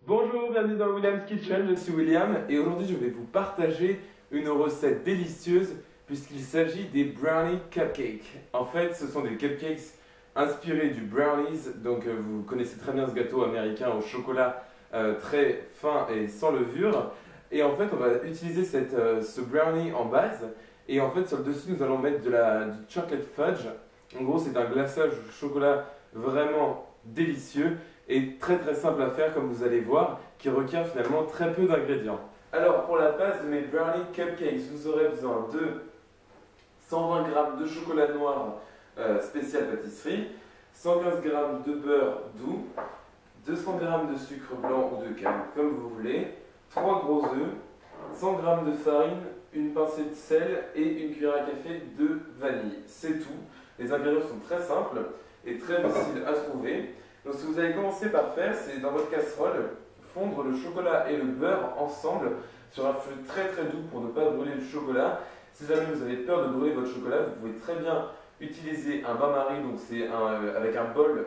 Bonjour, bienvenue dans William's Kitchen, je suis William et aujourd'hui je vais vous partager une recette délicieuse puisqu'il s'agit des brownie cupcakes. En fait, ce sont des cupcakes inspirés du brownies, donc vous connaissez très bien ce gâteau américain au chocolat très fin et sans levure. Et en fait, on va utiliser ce brownie en base et en fait sur le dessus nous allons mettre du chocolate fudge. En gros, c'est un glaçage au chocolat vraiment délicieux et très simple à faire comme vous allez voir, qui requiert finalement très peu d'ingrédients. Alors pour la base de mes brownie cupcakes, vous aurez besoin de 120 g de chocolat noir spécial pâtisserie, 115 g de beurre doux, 200 g de sucre blanc ou de canne comme vous voulez, 3 gros œufs, 100 g de farine, une pincée de sel et une cuillère à café de vanille. C'est tout. Les ingrédients sont très simples et très faciles à trouver. Donc ce que vous allez commencer par faire, c'est dans votre casserole, fondre le chocolat et le beurre ensemble sur un feu très doux pour ne pas brûler le chocolat. Si jamais vous avez peur de brûler votre chocolat, vous pouvez très bien utiliser un bain-marie, donc c'est avec un bol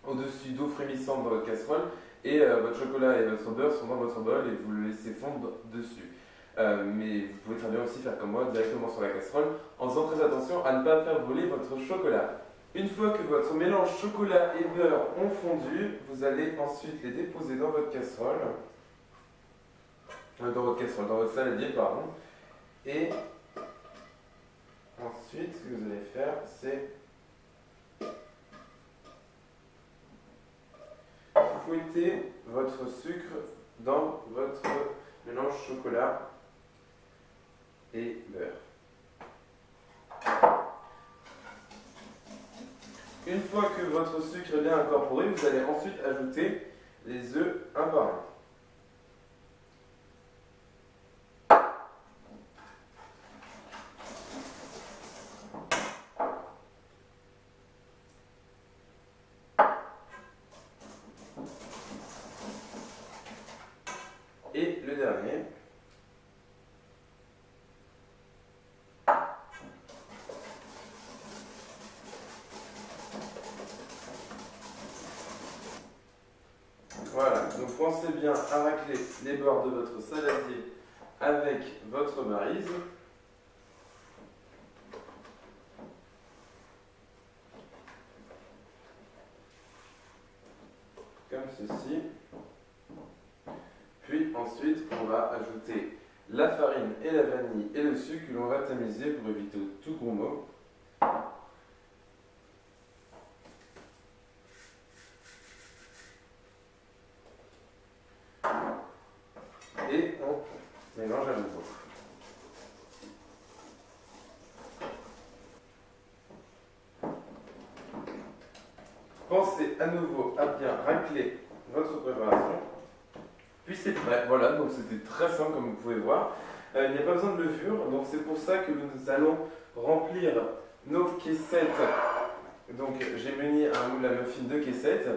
au-dessus d'eau frémissante dans votre casserole et votre chocolat et votre beurre sont dans votre bol et vous le laissez fondre dessus. Mais vous pouvez très bien aussi faire comme moi, directement sur la casserole, en faisant très attention à ne pas faire brûler votre chocolat. Une fois que votre mélange chocolat et beurre ont fondu, vous allez ensuite les déposer dans votre casserole, dans votre saladier, pardon. Et ensuite, ce que vous allez faire, c'est fouetter votre sucre dans votre mélange chocolat et beurre. Une fois que votre sucre est bien incorporé, vous allez ensuite ajouter les œufs un par un. Et le dernier. Voilà, donc pensez bien à racler les bords de votre saladier avec votre maryse. Comme ceci. Puis ensuite, on va ajouter la farine et la vanille et le sucre que l'on va tamiser pour éviter tout gros mot. Et on mélange à nouveau. Pensez à nouveau à bien racler votre préparation. Puis c'est prêt. Voilà, donc c'était très simple comme vous pouvez voir. Il n'y a pas besoin de levure, donc c'est pour ça que nous allons remplir nos caissettes. Donc j'ai muni un moule à muffin de caissettes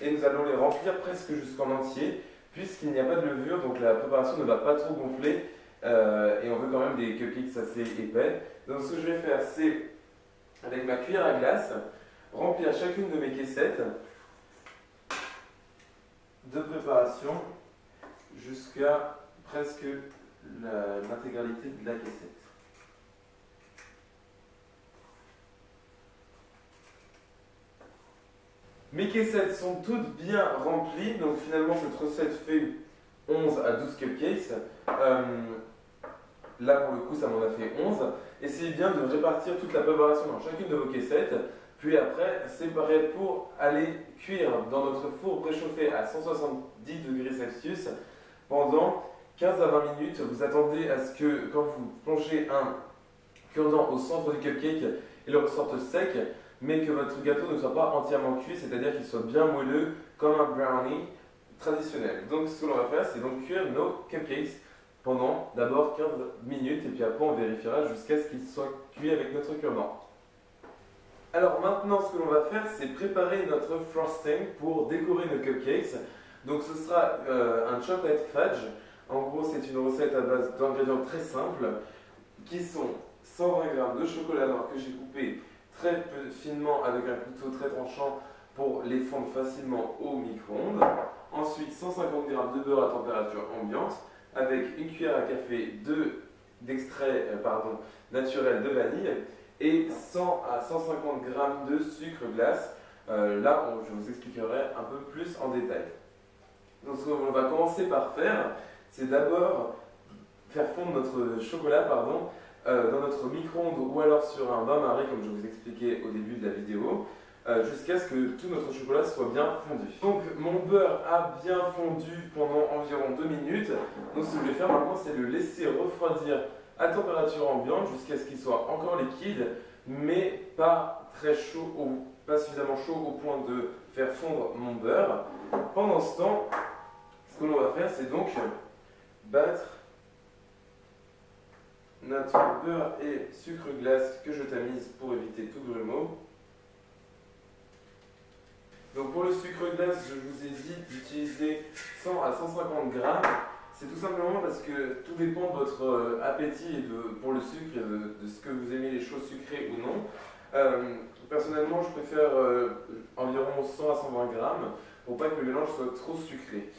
et nous allons les remplir presque jusqu'en entier puisqu'il n'y a pas de levure, donc la préparation ne va pas trop gonfler et on veut quand même des cupcakes assez épais. Donc ce que je vais faire, c'est avec ma cuillère à glace remplir chacune de mes caissettes de préparation jusqu'à presque l'intégralité de la caissette. Mes caissettes sont toutes bien remplies, donc finalement cette recette fait 11 à 12 cupcakes. Là pour le coup ça m'en a fait 11. Essayez bien de répartir toute la préparation dans chacune de vos caissettes. Puis après, c'est pareil pour aller cuire dans notre four préchauffé à 170 degrés Celsius pendant 15 à 20 minutes. Vous attendez à ce que quand vous plongez un cure-dent au centre du cupcake, il ressorte sec, mais que votre gâteau ne soit pas entièrement cuit, c'est-à-dire qu'il soit bien moelleux comme un brownie traditionnel. Donc ce que l'on va faire, c'est donc cuire nos cupcakes pendant d'abord 15 minutes et puis après on vérifiera jusqu'à ce qu'ils soient cuits avec notre cure-dent. Alors maintenant, ce que l'on va faire, c'est préparer notre frosting pour décorer nos cupcakes. Donc ce sera un chocolate fudge. En gros, c'est une recette à base d'ingrédients très simples qui sont 120 g de chocolat noir que j'ai coupé très finement avec un couteau très tranchant pour les fondre facilement au micro-ondes. Ensuite, 150 g de beurre à température ambiante avec une cuillère à café d'extrait naturel de vanille et 100 à 150 g de sucre glace. Là, je vous expliquerai un peu plus en détail. Donc, ce qu'on va commencer par faire, c'est d'abord faire fondre notre chocolat dans notre micro-ondes ou alors sur un bain-marie, comme je vous expliquais au début de la vidéo, jusqu'à ce que tout notre chocolat soit bien fondu. Donc, mon beurre a bien fondu pendant environ 2 minutes. Donc, ce que je vais faire maintenant, c'est le laisser refroidir à température ambiante jusqu'à ce qu'il soit encore liquide, mais pas très chaud, pas suffisamment chaud au point de faire fondre mon beurre. Pendant ce temps, ce que l'on va faire, c'est donc battre notre beurre et sucre glace que je tamise pour éviter tout grumeau. Donc pour le sucre glace, je vous ai dit d'utiliser 100 à 150 g. C'est tout simplement parce que tout dépend de votre appétit pour le sucre et de ce que vous aimez, les choses sucrées ou non. Personnellement, je préfère environ 100 à 120 g pour pas que le mélange soit trop sucré.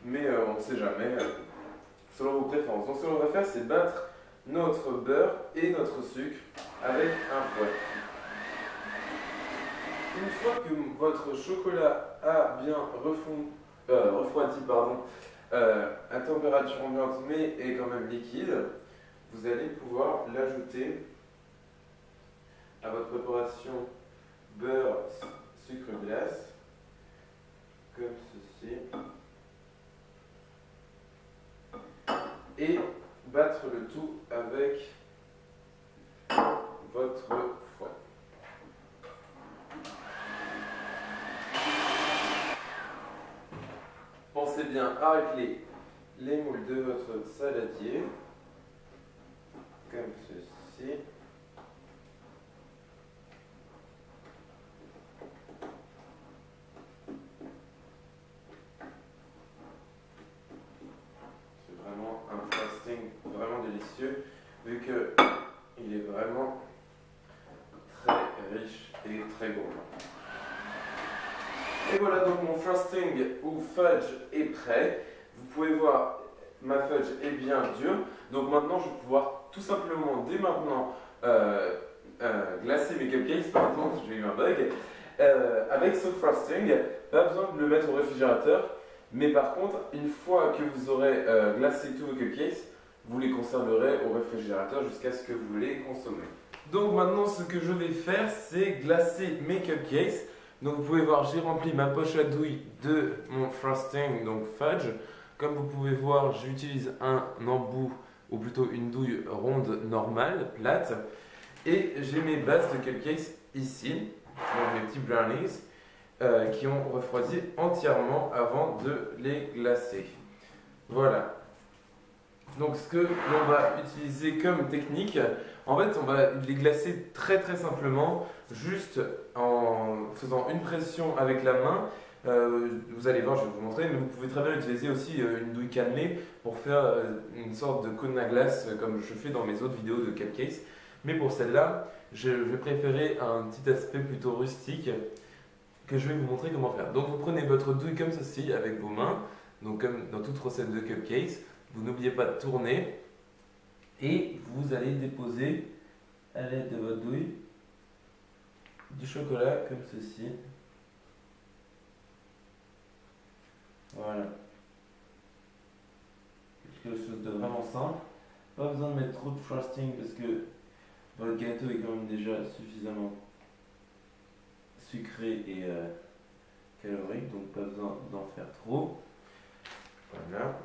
Mais on ne sait jamais, selon vos préférences. Donc ce que l'on va faire, c'est battre notre beurre et notre sucre avec un fouet. Une fois que votre chocolat a bien refroidi à température ambiante mais est quand même liquide, vous allez pouvoir l'ajouter à votre préparation beurre, sucre glace, comme ceci, et battre le tout avec votre fouet. Pensez bien à racler les moules de votre saladier, comme ceci. C'est vraiment un frosting vraiment délicieux, vu qu'il est vraiment très riche et très gourmand. Et voilà, donc mon frosting ou fudge est prêt. Vous pouvez voir, ma fudge est bien dure. Donc maintenant, je vais pouvoir tout simplement, dès maintenant, glacer mes cupcakes. Par exemple, j'ai eu un bug. Avec ce frosting, pas besoin de le mettre au réfrigérateur. Mais par contre, une fois que vous aurez glacé tous vos cupcakes, vous les conserverez au réfrigérateur jusqu'à ce que vous les consommez. Donc maintenant, ce que je vais faire, c'est glacer mes cupcakes. Donc vous pouvez voir, j'ai rempli ma poche à douille de mon frosting, donc fudge. Comme vous pouvez voir, j'utilise un embout, ou plutôt une douille ronde normale, plate. Et j'ai mes bases de cupcakes ici, donc mes petits brownies, qui ont refroidi entièrement avant de les glacer. Voilà. Donc ce que l'on va utiliser comme technique, en fait on va les glacer très simplement, juste en faisant une pression avec la main. Vous allez voir, je vais vous montrer, mais vous pouvez très bien utiliser aussi une douille cannelée pour faire une sorte de cône à glace comme je fais dans mes autres vidéos de cupcakes. Mais pour celle-là, je vais préférer un petit aspect plutôt rustique que je vais vous montrer comment faire. Donc vous prenez votre douille comme ceci avec vos mains, donc comme dans toute recette de cupcakes. Vous n'oubliez pas de tourner et vous allez déposer à l'aide de votre douille du chocolat comme ceci. Voilà. Quelque chose de vraiment simple. Pas besoin de mettre trop de frosting parce que votre gâteau est quand même déjà suffisamment sucré et calorique, donc pas besoin d'en faire trop. Voilà.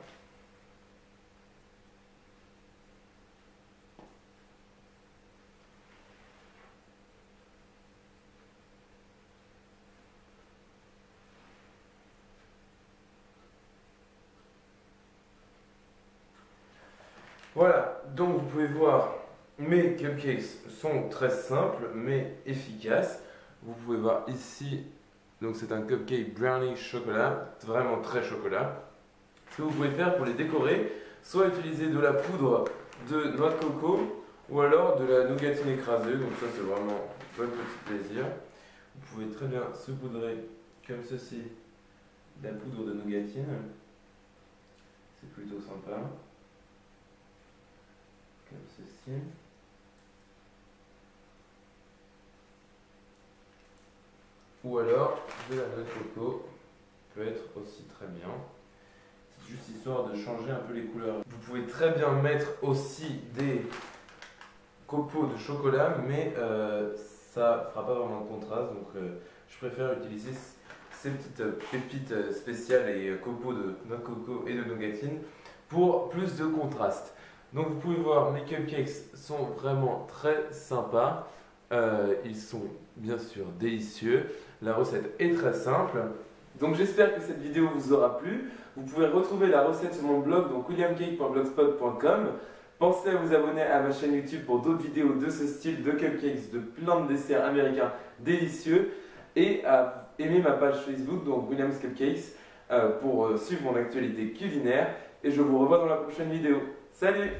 Voilà, donc vous pouvez voir, mes cupcakes sont très simples mais efficaces. Vous pouvez voir ici, donc c'est un cupcake brownie chocolat, vraiment très chocolat. Ce que vous pouvez faire pour les décorer, soit utiliser de la poudre de noix de coco ou alors de la nougatine écrasée, donc ça c'est vraiment un petit plaisir. Vous pouvez très bien saupoudrer comme ceci, la poudre de nougatine. C'est plutôt sympa. Comme ceci. Ou alors de la noix de coco, peut être aussi très bien. C'est juste histoire de changer un peu les couleurs. Vous pouvez très bien mettre aussi des copeaux de chocolat, mais ça ne fera pas vraiment de contraste, donc je préfère utiliser ces petites pépites spéciales et copeaux de noix de coco et de nougatine pour plus de contraste. Donc vous pouvez voir, mes cupcakes sont vraiment très sympas. Ils sont bien sûr délicieux. La recette est très simple. Donc j'espère que cette vidéo vous aura plu. Vous pouvez retrouver la recette sur mon blog, donc williamcake.blogspot.com. Pensez à vous abonner à ma chaîne YouTube pour d'autres vidéos de ce style de cupcakes, de plein de desserts américains délicieux. Et à aimer ma page Facebook, donc William's Cupcakes, pour suivre mon actualité culinaire. Et je vous revois dans la prochaine vidéo. Salut!